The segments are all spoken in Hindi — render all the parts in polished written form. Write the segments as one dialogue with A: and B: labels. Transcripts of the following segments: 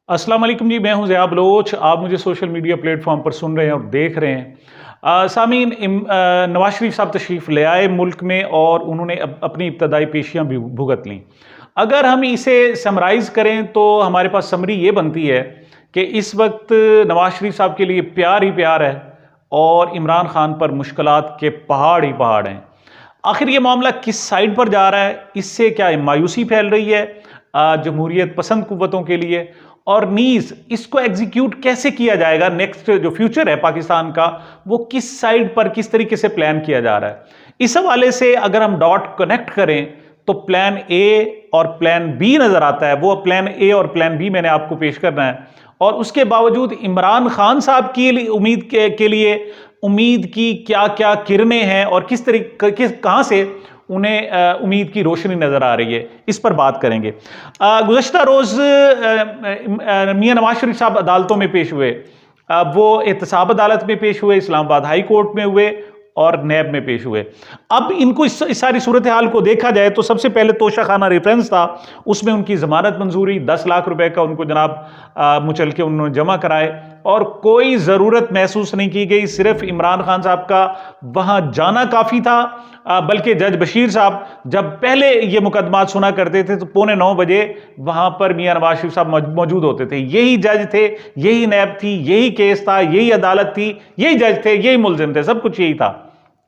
A: अस्सलाम वालेकुम जी, मैं हूं ज़िया बलोच। आप मुझे सोशल मीडिया प्लेटफॉर्म पर सुन रहे हैं और देख रहे हैं। सामीन, नवाज शरीफ साहब तशरीफ़ ले आए मुल्क में और उन्होंने अपनी इब्तदाई पेशियां भी भुगत लीं। अगर हम इसे समराइज़ करें तो हमारे पास समरी ये बनती है कि इस वक्त नवाज शरीफ साहब के लिए प्यार ही प्यार है और इमरान खान पर मुश्किलात के पहाड़ ही पहाड़ हैं। आखिर ये मामला किस साइड पर जा रहा है? इससे क्या मायूसी फैल रही है जमहूरियत पसंद कुव्वतों के लिए, और नीज इसको एग्जीक्यूट कैसे किया जाएगा? नेक्स्ट जो फ्यूचर है पाकिस्तान का, वो किस साइड पर किस तरीके से प्लान किया जा रहा है? इस हवाले से अगर हम डॉट कनेक्ट करें तो प्लान ए और प्लान बी नजर आता है। वो प्लान ए और प्लान बी मैंने आपको पेश करना है, और उसके बावजूद इमरान खान साहब की उम्मीद के लिए उम्मीद की क्या क्या किरणें हैं और किस तरीके कहां से उन्हें उम्मीद की रोशनी नजर आ रही है, इस पर बात करेंगे। गुज़श्ता रोज मियां नवाज शरीफ साहब अदालतों में पेश हुए। वो एहतसाब अदालत में पेश हुए, इस्लामाबाद हाई कोर्ट में हुए और नैब में पेश हुए। अब इनको इस सारी सूरत हाल को देखा जाए तो सबसे पहले तोशाखाना रेफरेंस था, उसमें उनकी जमानत मंजूरी 10 लाख रुपए का उनको जनाब मुचल के उन्होंने जमा कराए और कोई ज़रूरत महसूस नहीं की गई। सिर्फ इमरान खान साहब का वहाँ जाना काफ़ी था, बल्कि जज बशीर साहब जब पहले ये मुकदमात सुना करते थे तो 8:45 बजे वहाँ पर मियां नवाज शरीफ साहब मौजूद होते थे। यही जज थे, यही नैब थी, यही केस था, यही अदालत थी, यही जज थे, यही मुलजिम थे, सब कुछ यही था।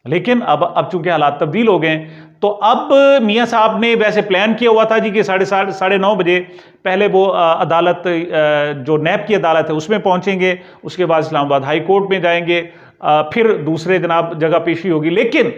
A: लेकिन अब चूंकि हालात तब्दील हो गए, तो अब मियां साहब ने वैसे प्लान किया हुआ था जी कि 9:30 बजे पहले वो अदालत जो नैब की अदालत है उसमें पहुंचेंगे, उसके बाद इस्लामाबाद हाई कोर्ट में जाएंगे, फिर दूसरे जनाब जगह पेशी होगी। लेकिन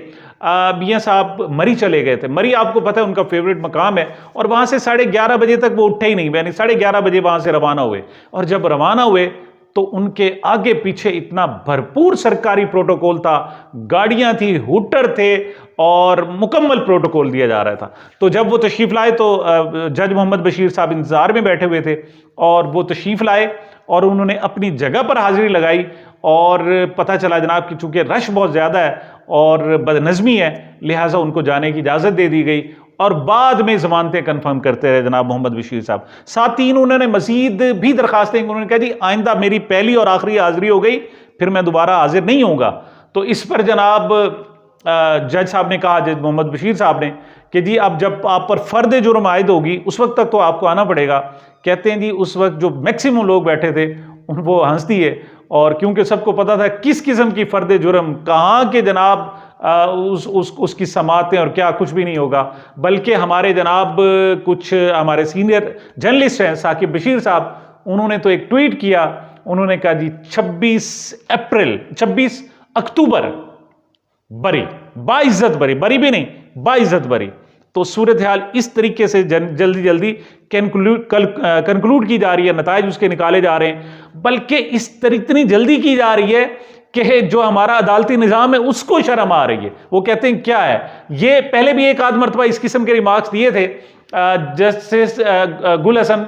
A: मियां साहब मरी चले गए थे। मरी आपको पता है उनका फेवरेट मकाम है, और वहां से 11:30 बजे तक वो उठे ही नहीं, यानी 11:30 बजे वहां से रवाना हुए। और जब रवाना हुए तो उनके आगे पीछे इतना भरपूर सरकारी प्रोटोकॉल था, गाड़ियां थी, हूटर थे और मुकम्मल प्रोटोकॉल दिया जा रहा था। तो जब वो तशरीफ लाए तो जज मोहम्मद बशीर साहब इंतजार में बैठे हुए थे, और वो तशरीफ लाए और उन्होंने अपनी जगह पर हाजिरी लगाई। और पता चला जनाब कि चूंकि रश बहुत ज्यादा है और बदनज़मी है, लिहाजा उनको जाने की इजाजत दे दी गई, और बाद में जमानतें कंफर्म करते रहे जनाब मोहम्मद बशीर साहब। साथ ही उन्होंने मजीद भी दरखास्तें, उन्होंने कहा जी आइंदा मेरी पहली और आखिरी हाजिरी हो गई, फिर मैं दोबारा हाजिर नहीं होऊंगा। तो इस पर जनाब जज साहब ने कहा, जज मोहम्मद बशीर साहब ने, कि जी अब जब आप पर फर्द जुर्म आयद होगी उस वक्त तक तो आपको आना पड़ेगा। कहते हैं जी उस वक्त जो मैक्सिमम लोग बैठे थे वो हंस दिए, और क्योंकि सबको पता था किस किस्म की फर्द जुर्म, कहाँ के जनाब उसकी समातें और क्या, कुछ भी नहीं होगा। बल्कि हमारे जनाब कुछ हमारे सीनियर जर्नलिस्ट हैं, साकिब बशीर साहब, उन्होंने तो एक ट्वीट किया, उन्होंने कहा जी 26 अक्टूबर बरी, बाइज्जत बरी, बरी भी नहीं बाइज्जत बरी। तो सूरत हाल इस तरीके से जल्दी जल्दी कंक्लूड की जा रही है, नताइज उसके निकाले जा रहे हैं, बल्कि इतनी जल्दी की जा रही है कि जो हमारा अदालती निज़ाम है उसको शर्म आ रही है। वो कहते हैं क्या है ये, पहले भी एक आध मरतबा इस किस्म के रिमार्क्स दिए थे जस्टिस गुल हसन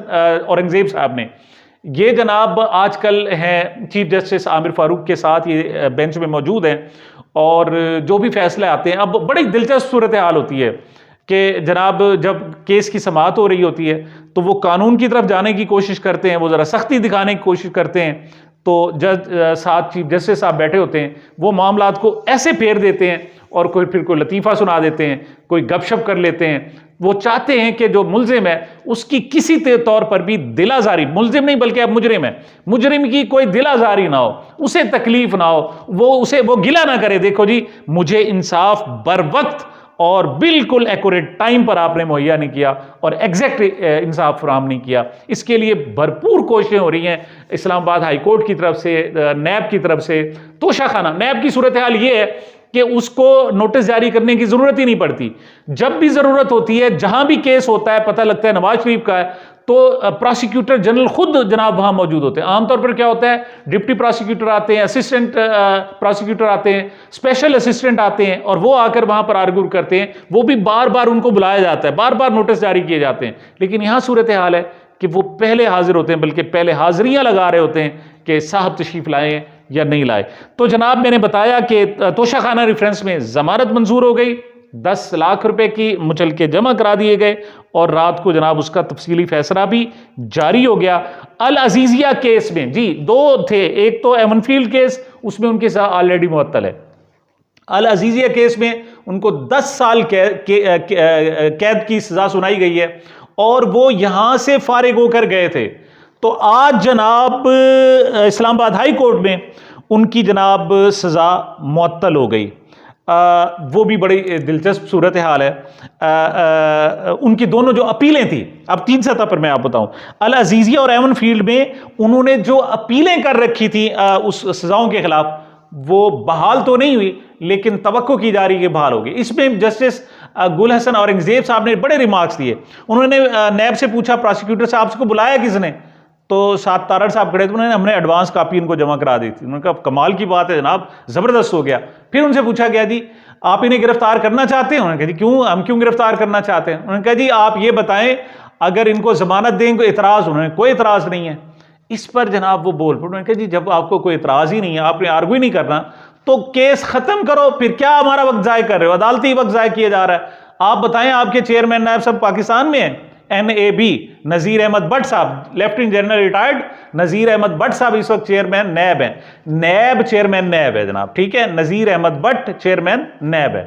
A: औरंगजेब साहब ने। ये जनाब आजकल हैं चीफ जस्टिस आमिर फारूक के साथ ये बेंच में मौजूद हैं, और जो भी फैसले आते हैं, अब बड़ी दिलचस्प सूरत हाल होती है कि जनाब जब केस की समाअत हो रही होती है तो वो कानून की तरफ जाने की कोशिश करते हैं, वो ज़रा सख्ती दिखाने की कोशिश करते हैं, तो जज साथ चीफ जस्टिस साहब बैठे होते हैं, वो मामलात को ऐसे फेर देते हैं और फिर कोई लतीफ़ा सुना देते हैं, कोई गपशप कर लेते हैं। वो चाहते हैं कि जो मुलजिम है उसकी किसी तौर पर भी दिल आज़ारी, मुलजिम नहीं बल्कि अब मुजरिम है, मुजरिम की कोई दिल आज़ारी ना हो, उसे तकलीफ ना हो, वो गिला ना करे, देखो जी मुझे इंसाफ बर वक्त और बिल्कुल एक्यूरेट टाइम पर आपने मुहैया नहीं किया और एग्जैक्ट इंसाफ फराहम नहीं किया। इसके लिए भरपूर कोशिशें हो रही हैं इस्लामाबाद हाई कोर्ट की तरफ से, नैब की तरफ से। तोशाखाना नैब की सूरत हाल ये है कि उसको नोटिस जारी करने की जरूरत ही नहीं पड़ती। जब भी जरूरत होती है, जहां भी केस होता है, पता लगता है नवाज शरीफ का है, तो प्रोसिक्यूटर जनरल खुद जनाब वहां मौजूद होते हैं। आमतौर पर क्या होता है, डिप्टी प्रोसिक्यूटर आते हैं, असिस्टेंट प्रोसिक्यूटर आते हैं, स्पेशल असिस्टेंट आते हैं, और वो आकर वहां पर आर्ग्यू करते हैं। वो भी बार बार उनको बुलाया जाता है, बार बार नोटिस जारी किए जाते हैं। लेकिन यहां सूरत हाल है कि वो पहले हाजिर होते हैं, बल्कि पहले हाजिरियां लगा रहे होते हैं कि साहब तशरीफ लाए या नहीं लाए। तो जनाब मैंने बताया कि तोशाखाना रेफरेंस में जमानत मंजूर हो गई, 10 लाख रुपए की मुचल के जमा करा दिए गए, और रात को जनाब उसका तफसीली फैसला भी जारी हो गया। अल अजीजिया केस में जी दो थे, एक तो एमनफील्ड केस, उसमें उनकी सजा ऑलरेडी मुअत्तल है। अल अजीजिया केस में उनको 10 साल कैद की सजा सुनाई गई है और वो यहां से फारिग होकर गए थे। तो आज जनाब इस्लामाबाद हाई कोर्ट में उनकी जनाब सजा मुअत्तल हो गई। वो भी बड़ी दिलचस्प सूरत हाल है। उनकी दोनों जो अपीलें थी, अब 3 सतह पर मैं आप बताऊं, अल अजीजिया और एवन फील्ड में उन्होंने जो अपीलें कर रखी थी उस सजाओं के खिलाफ, वो बहाल तो नहीं हुई लेकिन तवक्को की जा रही है कि बहाल होगी। इसमें जस्टिस गुल हसन औरंगजेब साहब ने बड़े रिमार्क्स दिए। उन्होंने नैब से पूछा, प्रोसिक्यूटर साहब को बुलाया किसने, तो साथ तारड़ साहब खड़े थे, उन्होंने हमने एडवांस कॉपी इनको जमा करा दी थी। उन्होंने कहा कमाल की बात है जनाब, जबरदस्त हो गया। फिर उनसे पूछा गया जी आप इन्हें गिरफ्तार करना चाहते हैं? उन्होंने कहा जी क्यों, हम क्यों गिरफ्तार करना चाहते हैं? उन्होंने कहा जी आप ये बताएं अगर इनको जमानत दें कोई इतराज? उन्होंने कोई इतराज नहीं है। इस पर जनाब वो बोल पड़े, उन्होंने कहा जी जब आपको कोई इतराज ही नहीं है, आपने आर्गू ही नहीं करना, तो केस खत्म करो, फिर क्या हमारा वक्त जाय कर रहे हो, अदालती वक्त जाय किया जा रहा है। आप बताएं आपके चेयरमैन नायब सब पाकिस्तान में है, NAB नजीर अहमद भट्ट साहब, lieutenant general retired Nazir Ahmad Bhatt साहब इस वक्त चेयरमैन नैब है, नैब चेयरमैन नैब है जनाब, ठीक है, नजीर अहमद भट्ट चेयरमैन नैब है।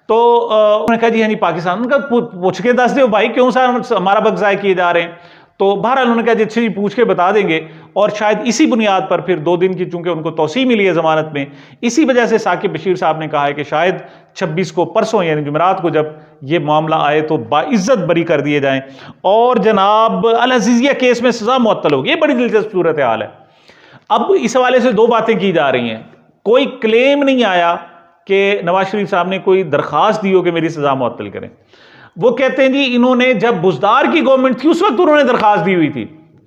A: तो उन्होंने कहा जी हाँ जी पाकिस्तान, उनका पूछ के दस दो भाई क्यों सा हमारा वक्त जाय किए जा रहे हैं। तो बहरहाल उन्होंने कहा जी अच्छी जी पूछ के बता देंगे, और शायद इसी बुनियाद पर फिर 2 दिन की चूंकि उनको तौसी मिली है जमानत में, इसी वजह से साकिब बशीर साहब ने कहा है कि शायद 26 को, परसों यानी जुमेरात को जब ये मामला आए तो बाइज्जत बरी कर दिए जाएं और जनाब अल अजीजिया केस में सजा मुअत्तल होगी। ये बड़ी दिलचस्प सूरत हाल है। अब इस हवाले से 2 बातें की जा रही हैं। कोई क्लेम नहीं आया कि नवाज शरीफ साहब ने कोई दरखास्त दी हो कि मेरी सजा मुअत्तल करें। वो कहते हैं जी इन्होंने जब बुजदार की गवर्नमेंट थी उस वक्त उन्होंने दरखास्त दी हुई थी,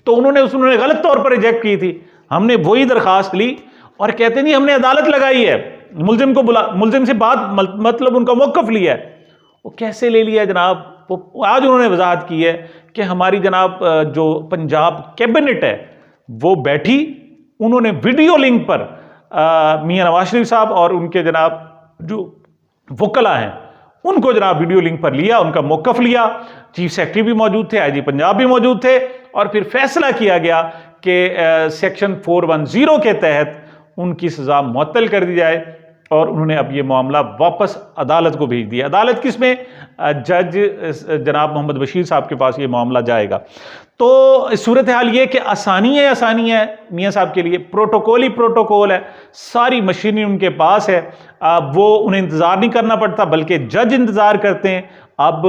A: तो उन्होंने गलत तौर पर रिजेक्ट की थी, हमने वही दरखास्त ली और कहते हैं जी हमने अदालत लगाई है, मुलजिम को मुलजिम से बात मतलब उनका मौकफ लिया है। वो कैसे ले लिया जनाब? वो आज उन्होंने वजाहत की है कि हमारी जनाब जो पंजाब कैबिनेट है वो बैठी, उन्होंने वीडियो लिंक पर मियां नवाज शरीफ साहब और उनके जनाब जो वकला हैं उनको जनाब वीडियो लिंक पर लिया, उनका मौकफ लिया, चीफ सेक्रेटरी भी मौजूद थे, IG पंजाब भी मौजूद थे, और फिर फैसला किया गया कि सेक्शन 410 के तहत उनकी सजा मुअत्तल कर दी जाए और उन्होंने अब ये मामला वापस अदालत को भेज दिया। अदालत किसमें? जज जनाब मोहम्मद बशीर साहब के पास ये मामला जाएगा। तो सूरत हाल ये कि आसानी है मियाँ साहब के लिए, प्रोटोकॉल ही प्रोटोकॉल है, सारी मशीनरी उनके पास है, वो उन्हें इंतज़ार नहीं करना पड़ता बल्कि जज इंतज़ार करते हैं। अब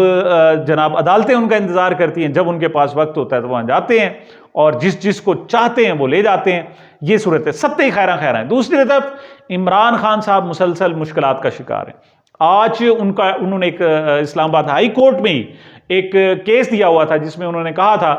A: जनाब अदालतें उनका इंतज़ार करती हैं, जब उनके पास वक्त होता है तो वहाँ जाते हैं और जिस को चाहते हैं वो ले जाते हैं। ये सूरत है, सत्ते खैरा है। दूसरी तरफ इमरान खान साहब मुसलसल मुश्किलात का शिकार हैं। आज उन्होंने एक इस्लामाबाद हाई कोर्ट में ही एक केस दिया हुआ था जिसमें उन्होंने कहा था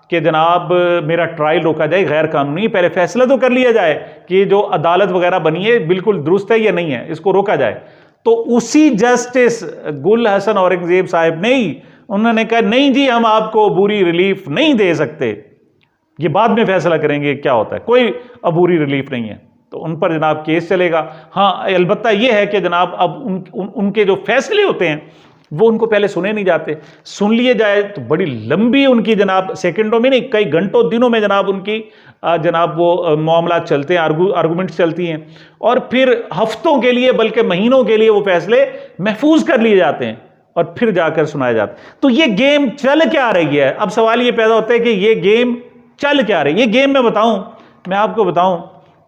A: कि जनाब मेरा ट्रायल रोका जाए, गैर कानूनी, पहले फैसला तो कर लिया जाए कि जो अदालत वगैरह बनी है बिल्कुल दुरुस्त है या नहीं है, इसको रोका जाए। तो उसी जस्टिस गुल हसन औरंगजेब साहब ने ही उन्होंने कहा नहीं जी हम आपको अबूरी रिलीफ नहीं दे सकते, ये बाद में फैसला करेंगे क्या होता है, कोई अबूरी रिलीफ नहीं है। तो उन पर जनाब केस चलेगा। हाँ अलबत्ता यह है कि जनाब अब उनके जो फैसले होते हैं वो उनको पहले सुने नहीं जाते, सुन लिए जाए तो बड़ी लंबी उनकी जनाब सेकंडों में नहीं कई घंटों दिनों में जनाब उनकी जनाब वो मामला चलते हैं, आर्गूमेंट्स चलती हैं और फिर हफ्तों के लिए बल्कि महीनों के लिए वो फैसले महफूज कर लिए जाते हैं और फिर जाकर सुनाए जाते हैं। तो ये गेम चल क्या रही है? अब सवाल ये पैदा होता है कि ये गेम चल क्या रही है? ये गेम मैं आपको बताऊं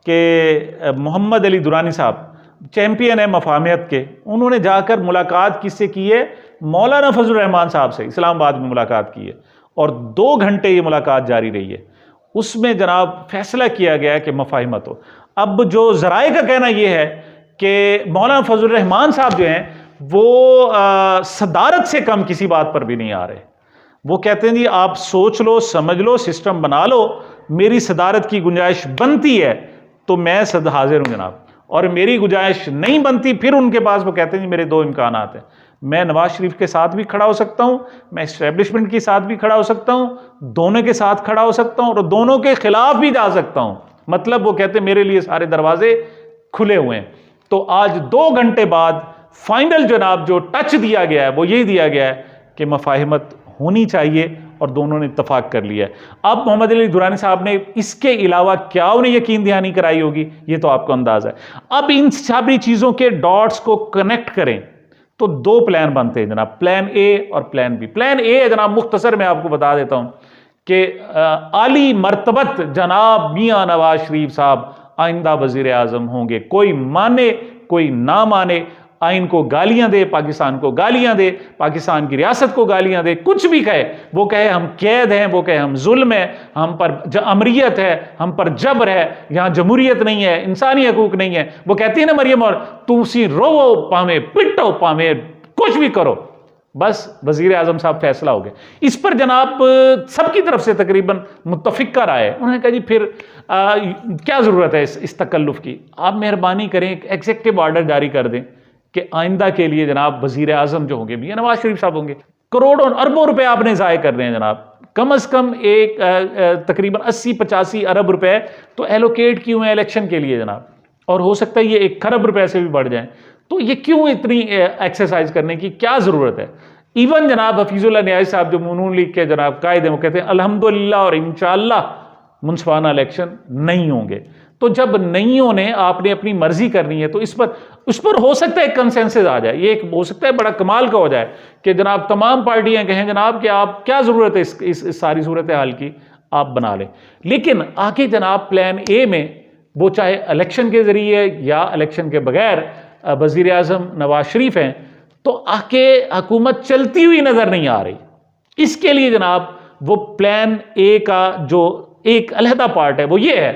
A: कि मोहम्मद अली दुरानी साहब चैंपियन है मफाहमियत के, उन्होंने जाकर मुलाकात किससे की है? मौलाना फजलुर रहमान साहब से इस्लामाबाद में मुलाकात की है और 2 घंटे ये मुलाकात जारी रही है। उसमें जनाब फैसला किया गया कि मफाहिमत हो। अब जो ज़राए का कहना यह है कि मौलाना फजलुर रहमान साहब जो हैं वो सदारत से कम किसी बात पर भी नहीं आ रहे। वो कहते हैं जी आप सोच लो, समझ लो, सिस्टम बना लो, मेरी सदारत की गुंजाइश बनती है तो मैं सद हाजिर हूं जनाब, और मेरी गुंजाइश नहीं बनती फिर उनके पास वो कहते हैं जी मेरे 2 इम्कानात हैं, मैं नवाज शरीफ के साथ भी खड़ा हो सकता हूं, मैं इस्टेब्लिशमेंट के साथ भी खड़ा हो सकता हूं, दोनों के साथ खड़ा हो सकता हूं और दोनों के खिलाफ भी जा सकता हूं। मतलब वो कहते हैं मेरे लिए सारे दरवाजे खुले हुए हैं। तो आज 2 घंटे बाद फाइनल जनाब जो टच दिया गया है वो यही दिया गया है कि मफाहिमत होनी चाहिए और दोनों ने इत्तफाक कर लिया है। अब मोहम्मद अली दुरानी साहब ने इसके अलावा क्या उन्हें यकीन दहानी कराई होगी, ये तो आपको अंदाजा है। अब इन सारी चीज़ों के डॉट्स को कनेक्ट करें तो दो प्लान बनते हैं जनाब, प्लान ए और प्लान बी। प्लान ए है जनाब, मुख्तसर मैं आपको बता देता हूं कि आली मर्तबत जनाब मियां नवाज शरीफ साहब आइंदा वजीर आजम होंगे। कोई माने कोई ना माने, आइन को गालियां दे, पाकिस्तान को गालियां दे, पाकिस्तान की रियासत को गालियां दे, कुछ भी कहे, वो कहे हम कैद हैं, वो कहे हम जुल्म है, हम पर अमरीयत है, हम पर जबर है, यहां जमहूरियत नहीं है, इंसानी हकूक नहीं है। वो कहती है ना मरियम, और तुसी रोवो पावे, पिटो पावे, कुछ भी करो, बस वजीर आजम साहब फैसला हो गया। इस पर जनाब सबकी तरफ से तकरीबन मुत्तफिक राय है। उन्होंने कहा जी फिर क्या ज़रूरत है इस तकल्लुफ़ की, आप मेहरबानी करें एक एग्जेक्टिव ऑर्डर जारी कर दें कि आइंदा के लिए जनाब वजीर आजम जो होंगे मियां नवाज शरीफ साहब होंगे। करोड़ों अरबों रुपए आपने ज़ाय कर रहे हैं जनाब, कम से कम एक तकरीबन 80-85 अरब रुपए तो एलोकेट किए हुए हैं इलेक्शन के लिए जनाब, और हो सकता है ये 1 खरब रुपए से भी बढ़ जाए। तो ये क्यों इतनी एक्सरसाइज करने की क्या ज़रूरत है। इवन जनाब हफीजुल्लाह न्याज़ी साहब जो नून लीग के जनाब कायद हैं, वो कहते हैं अल्हम्दुलिल्लाह और इंशाअल्लाह मुंसिफाना इलेक्शन नहीं होंगे। तो जब नहीं होने, आपने अपनी मर्जी करनी है, तो उस पर हो सकता है कंसेंसस आ जाए। ये एक हो सकता है बड़ा कमाल का हो जाए कि जनाब तमाम पार्टियां कहें जनाब कि आप क्या ज़रूरत है इस सारी सूरत हाल की, आप बना लें। लेकिन आगे जनाब प्लान ए में, वो चाहे इलेक्शन के ज़रिए या इलेक्शन के बगैर वज़ीर आज़म नवाज शरीफ हैं, तो आके हुकूमत चलती हुई नज़र नहीं आ रही। इसके लिए जनाब वो प्लान ए का जो एक अलहदा पार्ट है वो ये है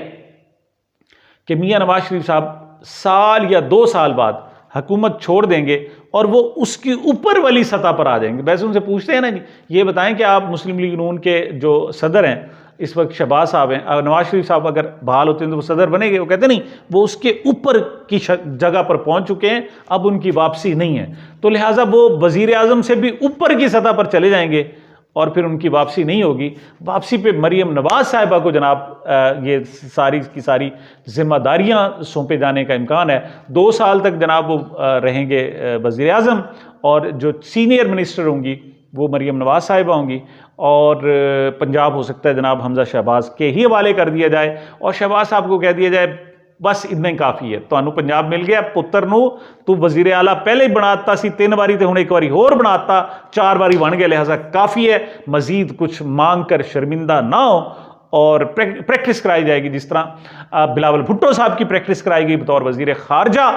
A: कि मियां नवाज शरीफ साहब साल या 2 साल बाद हुकूमत छोड़ देंगे और वो उसकी ऊपर वाली सतह पर आ जाएंगे। वैसे उनसे पूछते हैं ना जी, ये बताएं कि आप मुस्लिम लीग नून के जो सदर हैं इस वक्त शहबाज साहब हैं, नवाज शरीफ साहब अगर बहाल होते हैं तो वो सदर बनेंगे। वो कहते नहीं, वो उसके ऊपर की जगह पर पहुंच चुके हैं, अब उनकी वापसी नहीं है। तो लिहाजा वो वजीर आजम से भी ऊपर की सतह पर चले जाएंगे और फिर उनकी वापसी नहीं होगी। वापसी पे मरियम नवाज साहिबा को जनाब ये सारी की सारी जिम्मेदारियां सौंपे जाने का इम्कान है। 2 साल तक जनाब वो रहेंगे वज़ीर आज़म, और जो सीनियर मिनिस्टर होंगी वो मरियम नवाज साहिबा होंगी, और पंजाब हो सकता है जनाब हमजा शहबाज के ही हवाले कर दिया जाए, और शहबाज साहब को कह दिया जाए बस इतना ही काफ़ी है, तो पंजाब मिल गया, पुत्र नू तू वजीर आला पहले ही बनाता सी, 3 बारी तो हूँ 1 बारी होर बनाता, 4 बारी बन गया, लिहाजा काफ़ी है, मजीद कुछ मांग कर शर्मिंदा ना हो, और प्रैक्टिस कराई जाएगी जिस तरह बिलावल भुट्टो साहब की प्रैक्टिस कराई गई बतौर वजीर खारजा।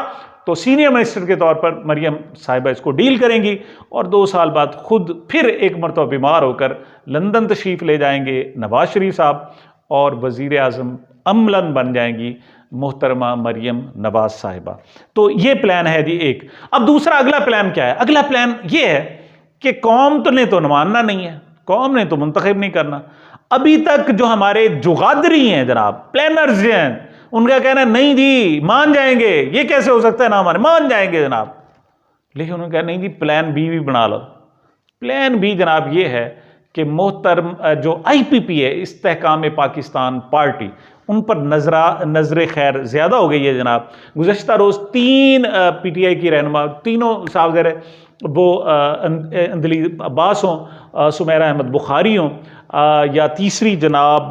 A: तो सीनियर मिनिस्टर के तौर पर मरियम साहिबा इसको डील करेंगी, और 2 साल बाद खुद फिर एक मरतबा बीमार होकर लंदन तशरीफ ले जाएंगे नवाज शरीफ साहब, और वजीर आज़म अमलन बन जाएंगी मोहतरमा मरियम नवाज साहिबा। तो ये प्लान है जी एक। अब दूसरा अगला प्लान क्या है? अगला प्लान ये है कि कौम तो ने तो मानना नहीं है, कौम ने तो मुंतखब नहीं करना। अभी तक जो हमारे जुगादरी हैं जनाब, प्लानर्स हैं, उनका कहना है नहीं जी मान जाएंगे, ये कैसे हो सकता है ना हमारे, मान जाएंगे जनाब। लेकिन उन्होंने कहा नहीं जी प्लान बी भी बना लो। प्लान बी जनाब ये है कि मोहतरम जो IPP है, इस्तेहकाम पाकिस्तान पार्टी, उन पर नजर खैर ज़्यादा हो गई है जनाब। गुज़श्ता रोज़ 3 PTI की रहनुमा, तीनों साहब ज़र वो अंदली अब्बास हों, सुमेरा अहमद बुखारी हों, या तीसरी जनाब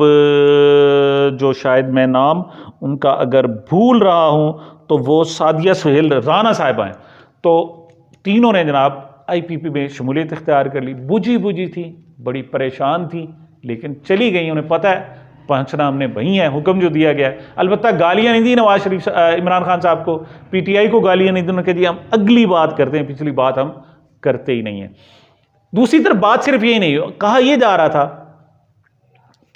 A: जो शायद मैं नाम उनका अगर भूल रहा हूँ तो वो सादिया सुहेल राना साहिबा हैं। तो तीनों ने जनाब IPP में शमूलियत इख्तियार कर ली। बुझी थी, बड़ी परेशान थी, लेकिन चली गई। उन्हें पता है पहुंचना हमने वहीं है, हुक्म जो दिया गया है। अलबत्ता गालियां नहीं दी नवाज शरीफ इमरान खान साहब को, PTI को गालियां नहीं दी। उन्होंने कहा जी हम अगली बात करते हैं, पिछली बात हम करते ही नहीं है। दूसरी तरफ बात सिर्फ यही नहीं, कहा यह जा रहा था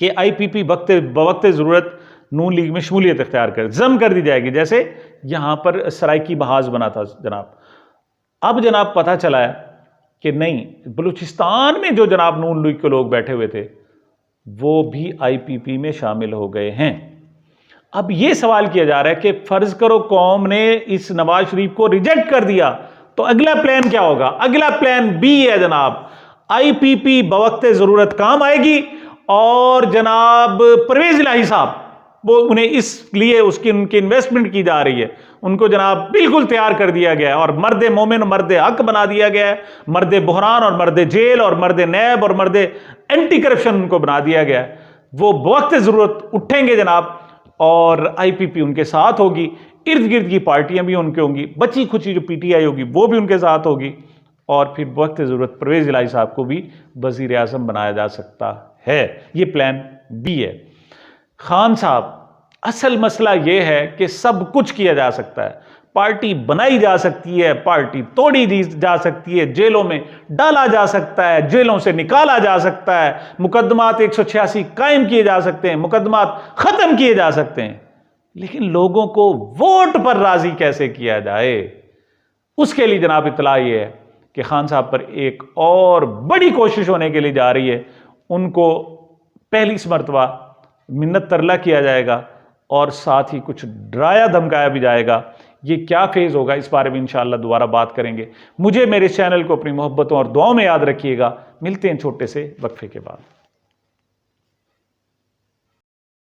A: कि IPP वक्त ज़रूरत नून लीग में शमूलियत इख्तियार कर जम कर दी जाएगी, जैसे यहाँ पर सराइकी बहाज बना था जनाब। अब जनाब पता चला है कि नहीं, बलूचिस्तान में जो जनाब नून लीग के लोग बैठे हुए थे वो भी IPP में शामिल हो गए हैं। अब ये सवाल किया जा रहा है कि फर्ज करो कौम ने इस नवाज शरीफ को रिजेक्ट कर दिया, तो अगला प्लान क्या होगा? अगला प्लान बी है जनाब, IPP बवक्त ज़रूरत काम आएगी, और जनाब परवेज़ इलाही साहब वो उन्हें इसलिए उनकी इन्वेस्टमेंट की जा रही है, उनको जनाब बिल्कुल तैयार कर दिया गया है और मर्द मोमिन मर्द हक बना दिया गया है, मर्द बुहरान और मर्द जेल और मर्द नैब और मर्द एंटी करप्शन उनको बना दिया गया है। वो वक्त ज़रूरत उठेंगे जनाब और IPP उनके साथ होगी, इर्द गिर्द की पार्टियां भी उनके होंगी, बची खुची जो PTI होगी वो भी उनके साथ होगी और फिर वक्त ज़रूरत परवेज़ इलाही साहब को भी वज़ीर आज़म बनाया जा सकता है। ये प्लान B है। खान साहब, असल मसला यह है कि सब कुछ किया जा सकता है, पार्टी बनाई जा सकती है, पार्टी तोड़ी दी जा सकती है, जेलों में डाला जा सकता है, जेलों से निकाला जा सकता है, मुकदमात 186 कायम किए जा सकते हैं, मुकदमात खत्म किए जा सकते हैं, लेकिन लोगों को वोट पर राजी कैसे किया जाए, उसके लिए जनाब इत्तला ये है कि खान साहब पर एक और बड़ी कोशिश होने के लिए जा रही है। उनको पहली मरतबा मिन्नत तरला किया जाएगा और साथ ही कुछ डराया धमकाया भी जाएगा। ये क्या फेज़ होगा, इस बारे में इंशाअल्लाह दोबारा बात करेंगे। मुझे मेरे चैनल को अपनी मोहब्बतों और दुआओं में याद रखिएगा। मिलते हैं छोटे से वक्फे के बाद।